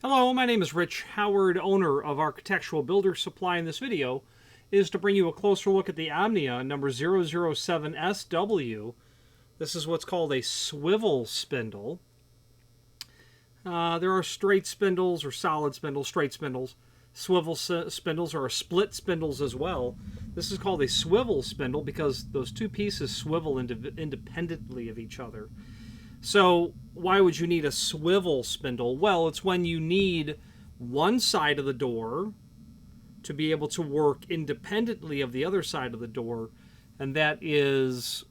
Hello, my name is Rich Howard, owner of Architectural Builder Supply. In this video is to bring you a closer look at the Omnia number 007SW. This is what's called a swivel spindle. There are straight spindles or solid spindles, straight spindles. Swivel spindles are split spindles as well. This is called a swivel spindle because those two pieces swivel independently of each other. So why would you need a swivel spindle? Well, it's when you need one side of the door to be able to work independently of the other side of the door, and that is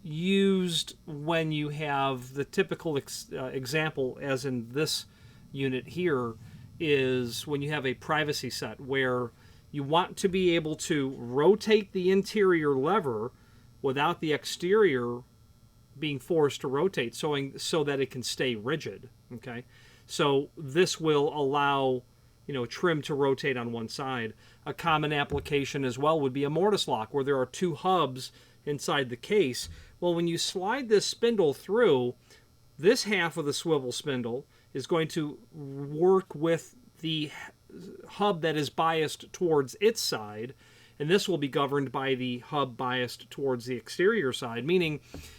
used when you have the typical example, as in this unit here, is when you have a privacy set where you want to be able to rotate the interior lever without the exterior being forced to rotate, so that it can stay rigid. Okay, so this will allow trim to rotate on one side. A common application as well would be a mortise lock, where there are two hubs inside the case. Well, when you slide this spindle through, this half of the swivel spindle is going to work with the hub that is biased towards its side, and this will be governed by the hub biased towards the exterior side, meaning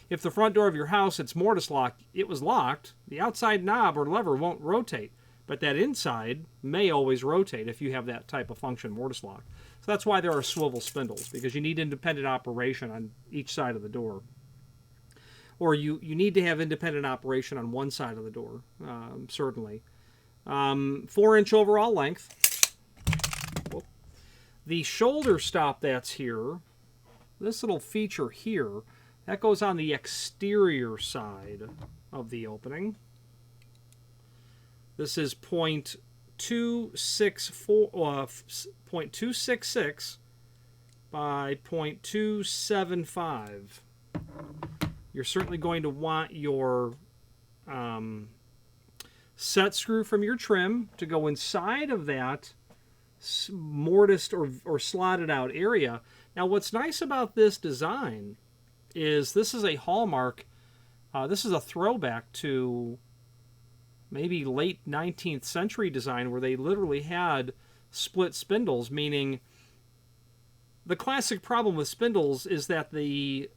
if the front door of your house, it's mortise lock, it was locked, the outside knob or lever won't rotate, but that inside may always rotate if you have that type of function mortise lock. So that's why there are swivel spindles, because you need independent operation on each side of the door. Or you need to have independent operation on one side of the door, certainly. 4-inch overall length. The shoulder stop that's here, this little feature here, that goes on the exterior side of the opening. This is 0.266 by 0.275. You're certainly going to want your set screw from your trim to go inside of that mortised or slotted out area. Now, what's nice about this design is this is a hallmark. This is a throwback to maybe late 19th century design, where they literally had split spindles, meaning the classic problem with spindles is that the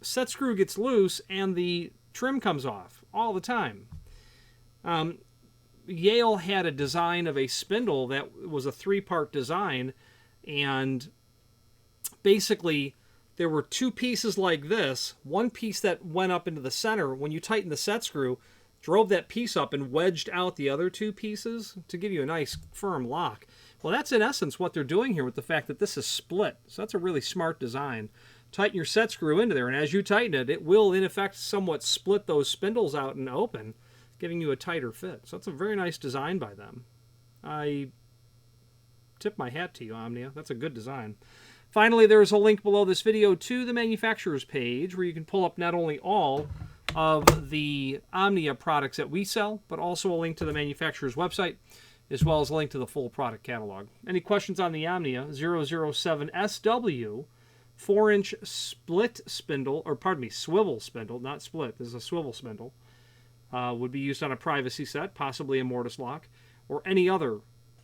set screw gets loose and the trim comes off all the time. Yale had a design of a spindle that was a 3-part design, and basically there were two pieces like this. One piece that went up into the center. When you tighten the set screw, drove that piece up and wedged out the other two pieces to give you a nice firm lock. Well, that's in essence what they're doing here with the fact that this is split. So that's a really smart design. Tighten your set screw into there, and as you tighten it, it will in effect somewhat split those spindles out and open, giving you a tighter fit. So that's a very nice design by them. I tip my hat to you, Omnia. That's a good design. Finally, there's a link below this video to the manufacturer's page, where you can pull up not only all of the Omnia products that we sell, but also a link to the manufacturer's website, as well as a link to the full product catalog. Any questions on the Omnia 007SW 4-inch split spindle, or pardon me, swivel spindle, not split, this is a swivel spindle, would be used on a privacy set, possibly a mortise lock, or any other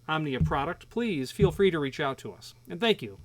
Omnia product, please feel free to reach out to us. And thank you.